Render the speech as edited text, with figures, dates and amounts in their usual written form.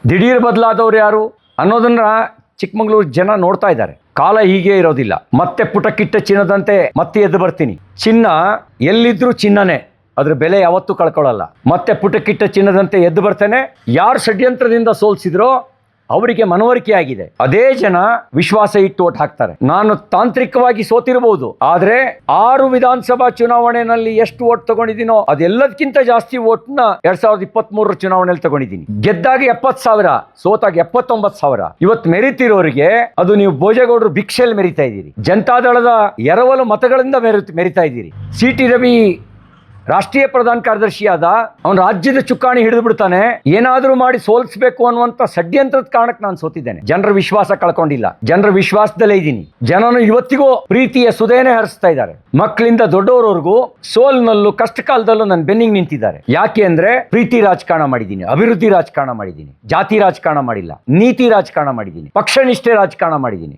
ದಿಢೀರ್ ಬದಲಾದವ್ರು ಯಾರು ಅನ್ನೋದನ್ನ ಚಿಕ್ಕಮಗಳೂರು ಜನ ನೋಡ್ತಾ ಇದ್ದಾರೆ. ಕಾಲ ಹೀಗೆ ಇರೋದಿಲ್ಲ. ಮತ್ತೆ ಪುಟಕ್ಕಿಟ್ಟ ಚಿನ್ನದಂತೆ ಮತ್ತೆ ಎದ್ದು ಬರ್ತೀನಿ. ಚಿನ್ನ ಎಲ್ಲಿದ್ರೂ ಚಿನ್ನನೇ, ಅದ್ರ ಬೆಲೆ ಯಾವತ್ತೂ ಕಳ್ಕೊಳ್ಳಲ್ಲ. ಮತ್ತೆ ಪುಟಕ್ಕಿಟ್ಟ ಚಿನ್ನದಂತೆ ಎದ್ದು ಬರ್ತೇನೆ. ಯಾರು ಷಡ್ಯಂತ್ರದಿಂದ ಸೋಲ್ಸಿದ್ರೋ ಅವರಿಗೆ ಮನವರಿಕೆ ಆಗಿದೆ. ಅದೇ ಜನ ವಿಶ್ವಾಸ ಇಟ್ಟು ಓಟ್ ಹಾಕ್ತಾರೆ. ನಾನು ತಾಂತ್ರಿಕವಾಗಿ ಸೋತಿರಬಹುದು, ಆದ್ರೆ 6 ವಿಧಾನಸಭಾ ಚುನಾವಣೆಯಲ್ಲಿ ಎಷ್ಟು ಓಟ್ ತಗೊಂಡಿದ್ದೀನೋ ಅದೆಲ್ಲದಕ್ಕಿಂತ ಜಾಸ್ತಿ ಓಟ್ನ 2023 ಚುನಾವಣೆಯಲ್ಲಿ ತಗೊಂಡಿದ್ದೀನಿ. ಗೆದ್ದಾಗ 70,000, ಸೋತಾಗ 79,000. ಇವತ್ತು ಮೆರಿತಿರೋರಿಗೆ ಅದು ನೀವು ಭೋಜೇಗೌಡರು ಭಿಕ್ಷೆಯಲ್ಲಿ ಮೆರಿತಾ ಇದ್ದೀರಿ. ಜನತಾದಳದ ಎರವಲು ಮತಗಳಿಂದ ಮೆರಿತಾ ಇದ್ದೀರಿ. ಸಿ.ಟಿ. ರವಿ ರಾಷ್ಟ್ರೀಯ ಪ್ರಧಾನ ಕಾರ್ಯದರ್ಶಿಯಾದ ಅವನು ರಾಜ್ಯದ ಚುಕ್ಕಾಣಿ ಹಿಡಿದು ಬಿಡ್ತಾನೆ. ಏನಾದರೂ ಮಾಡಿ ಸೋಲಿಸಬೇಕು ಅನ್ನುವಂತ ಷಡ್ಯಂತ್ರದ ಕಾರಣಕ್ಕೆ ನಾನು ಸೋತಿದ್ದೇನೆ. ಜನರ ವಿಶ್ವಾಸ ಕಳ್ಕೊಂಡಿಲ್ಲ, ಜನರ ವಿಶ್ವಾಸದಲ್ಲೇ ಇದ್ದೀನಿ. ಜನನು ಇವತ್ತಿಗೂ ಪ್ರೀತಿಯ ಸುದೇನೆ ಹರಿಸ್ತಾ ಇದ್ದಾರೆ. ಮಕ್ಕಳಿಂದ ದೊಡ್ಡವರವರೆಗೂ ಸೋಲಿನಲ್ಲೂ ಕಷ್ಟ ಕಾಲದಲ್ಲೂ ನನ್ನ ಬೆನ್ನಿಗೆ ನಿಂತಿದ್ದಾರೆ. ಯಾಕೆ ಅಂದ್ರೆ ಪ್ರೀತಿ ರಾಜಕಾರಣ ಮಾಡಿದ್ದೀನಿ, ಅಭಿವೃದ್ಧಿ ರಾಜಕಾರಣ ಮಾಡಿದ್ದೀನಿ, ಜಾತಿ ರಾಜಕಾರಣ ಮಾಡಿಲ್ಲ, ನೀತಿ ರಾಜಕಾರಣ ಮಾಡಿದ್ದೀನಿ, ಪಕ್ಷ ನಿಷ್ಠೆ ರಾಜಕಾರಣ ಮಾಡಿದ್ದೀನಿ.